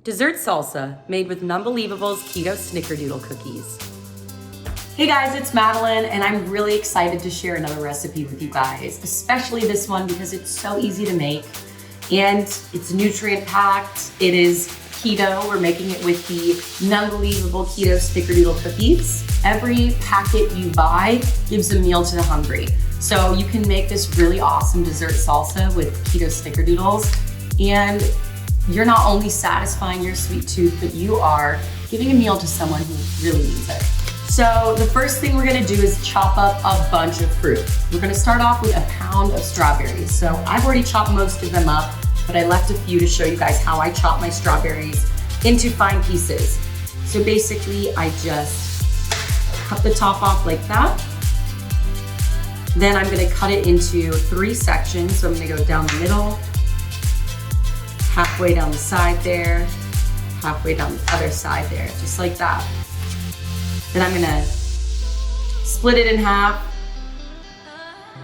Dessert Salsa, made with Nunbelievable's Keto Snickerdoodle Cookies. Hey guys, it's Madeline, and I'm really excited to share another recipe with you guys, especially this one because it's so easy to make and it's nutrient packed. It is keto. We're making it with the Nunbelievable Keto Snickerdoodle Cookies. Every packet you buy gives a meal to the hungry. So you can make this really awesome dessert salsa with keto snickerdoodles, and you're not only satisfying your sweet tooth, but you are giving a meal to someone who really needs it. So the first thing we're gonna do is chop up a bunch of fruit. We're gonna start off with a pound of strawberries. So I've already chopped most of them up, but I left a few to show you guys how I chop my strawberries into fine pieces. So basically I just cut the top off like that. Then I'm gonna cut it into 3 sections. So I'm gonna go down the middle, halfway down the side there, halfway down the other side there, just like that. Then I'm gonna split it in half,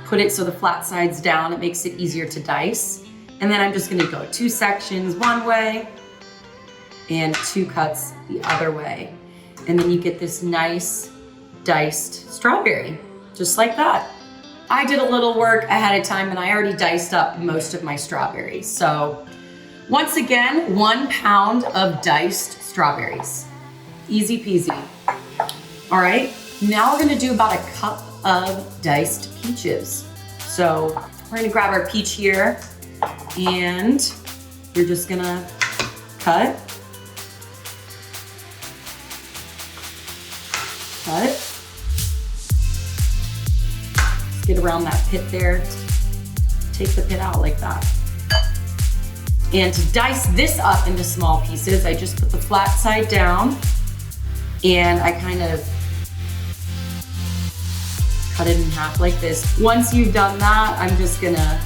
put it so the flat side's down. It makes it easier to dice. And then I'm just gonna go 2 sections one way and 2 cuts the other way. And then you get this nice diced strawberry, just like that. I did a little work ahead of time and I already diced up most of my strawberries. So once again, 1 pound of diced strawberries. Easy peasy. All right, now we're gonna do about a cup of diced peaches. So we're gonna grab our peach here and you're just gonna cut. Just get around that pit there. Take the pit out like that. And to dice this up into small pieces, I just put the flat side down and I kind of cut it in half like this. Once you've done that, I'm just gonna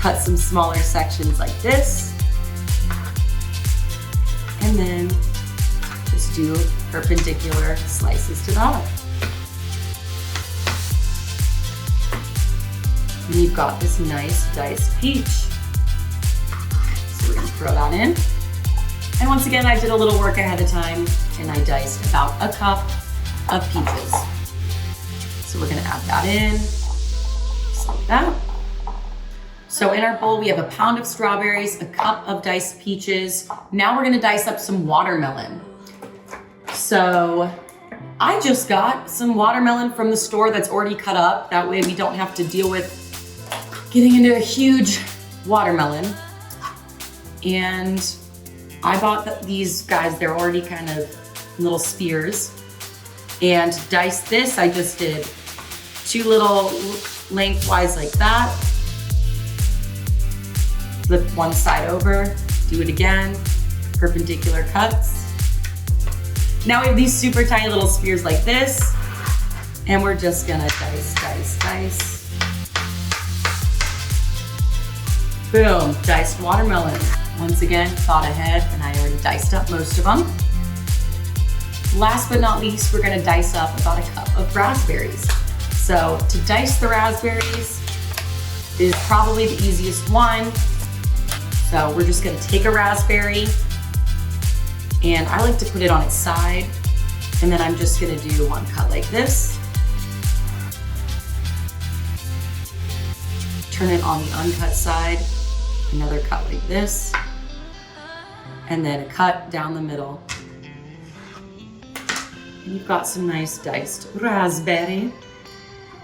cut some smaller sections like this. And then just do perpendicular slices to that. And you've got this nice diced peach. So we're gonna throw that in. And once again, I did a little work ahead of time and I diced about a cup of peaches. So we're gonna add that in, just like that. So in our bowl, we have a pound of strawberries, a cup of diced peaches. Now we're gonna dice up some watermelon. So I just got some watermelon from the store that's already cut up. That way we don't have to deal with getting into a huge watermelon. And I bought these guys, they're already kind of little spears. And to dice this, I just did 2 little lengthwise like that. Flip one side over, do it again, perpendicular cuts. Now we have these super tiny little spears like this, and we're just gonna dice, dice, dice. Boom, diced watermelon. Once again, thought ahead, and I already diced up most of them. Last but not least, we're gonna dice up about a cup of raspberries. So to dice the raspberries is probably the easiest one. So we're just gonna take a raspberry, and I like to put it on its side, and then I'm just gonna do 1 cut like this. Turn it on the uncut side, another cut like this, and then a cut down the middle. And you've got some nice diced raspberry.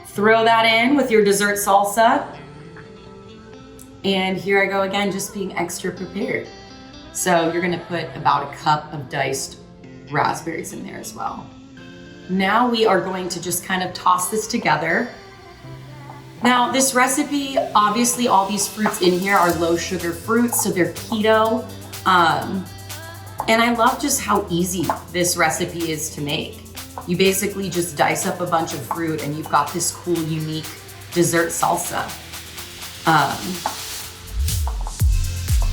Throw that in with your dessert salsa. And here I go again, just being extra prepared. So you're gonna put about a cup of diced raspberries in there as well. Now we are going to just kind of toss this together. Now this recipe, obviously all these fruits in here are low sugar fruits, so they're keto. And I love just how easy this recipe is to make. You basically just dice up a bunch of fruit and you've got this cool, unique dessert salsa.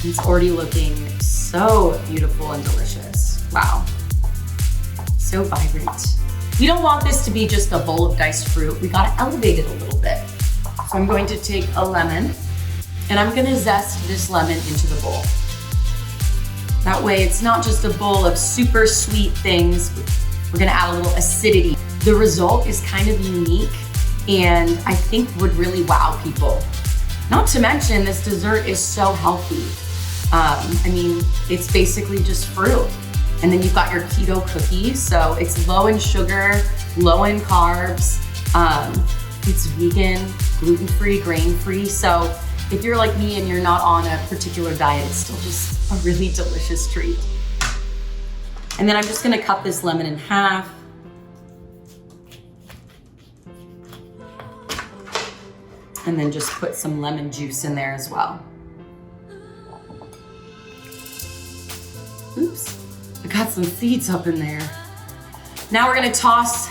It's already looking so beautiful and delicious. Wow, so vibrant. We don't want this to be just a bowl of diced fruit. We gotta elevate it a little bit. So I'm going to take a lemon and I'm gonna zest this lemon into the bowl. That way it's not just a bowl of super sweet things. We're gonna add a little acidity. The result is kind of unique and I think would really wow people. Not to mention this dessert is so healthy. I mean, it's basically just fruit. And then you've got your keto cookies. So it's low in sugar, low in carbs. It's vegan, gluten-free, grain-free. So if you're like me and you're not on a particular diet, it's still just a really delicious treat. And then I'm just gonna cut this lemon in half. And then just put some lemon juice in there as well. Oops, I got some seeds up in there. Now we're gonna toss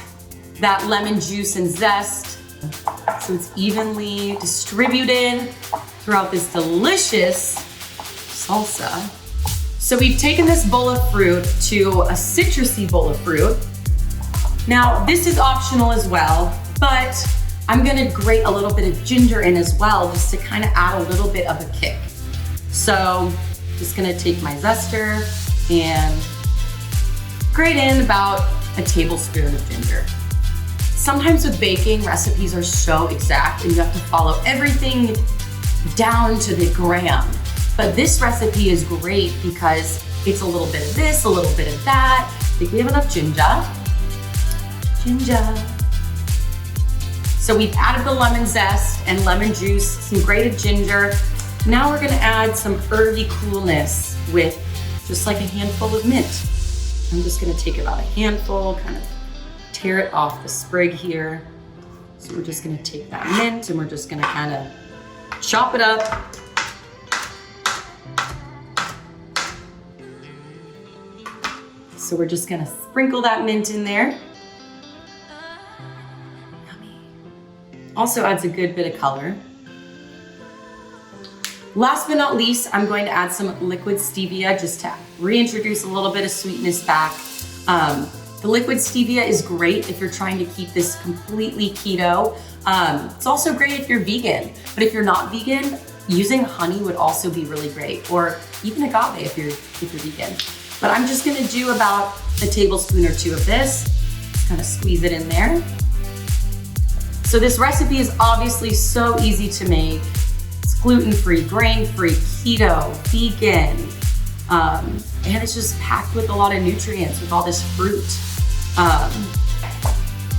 that lemon juice and zest so it's evenly distributed throughout this delicious salsa. So we've taken this bowl of fruit to a citrusy bowl of fruit. Now this is optional as well, but I'm gonna grate a little bit of ginger in as well, just to kind of add a little bit of a kick. So just gonna take my zester and grate in about a tablespoon of ginger. Sometimes with baking, recipes are so exact and you have to follow everything down to the gram. But this recipe is great because it's a little bit of this, a little bit of that. I think we have enough ginger. So we've added the lemon zest and lemon juice, some grated ginger. Now we're gonna add some earthy coolness with just like a handful of mint. I'm just gonna take about a handful, kind of tear it off the sprig here. So we're just gonna take that mint and we're just gonna kind of chop it up. So we're just gonna sprinkle that mint in there. Yummy. Also adds a good bit of color. Last but not least, I'm going to add some liquid stevia just to reintroduce a little bit of sweetness back. The liquid stevia is great if you're trying to keep this completely keto. It's also great if you're vegan, but if you're not vegan, using honey would also be really great, or even agave if you're vegan. But I'm just gonna do about a tablespoon or two of this, just kind of squeeze it in there. So this recipe is obviously so easy to make. It's gluten-free, grain-free, keto, vegan, and it's just packed with a lot of nutrients with all this fruit.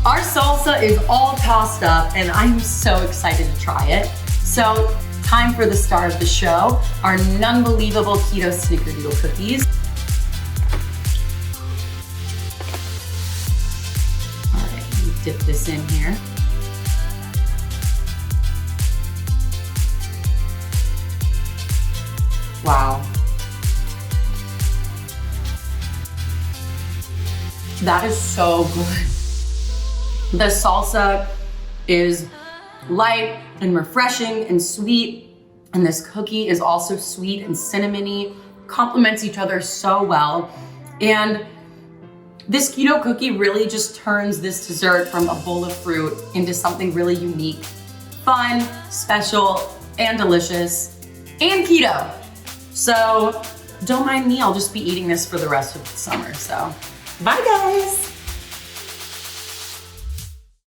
Our salsa is all tossed up and I'm so excited to try it. So time for the star of the show, our Nunbelievable Keto Snickerdoodle Cookies. All right, let me dip this in here. Wow. That is so good. The salsa is light and refreshing and sweet, and this cookie is also sweet and cinnamony, complements each other so well. And this keto cookie really just turns this dessert from a bowl of fruit into something really unique, fun, special, and delicious, and keto. So don't mind me, I'll just be eating this for the rest of the summer. So bye guys.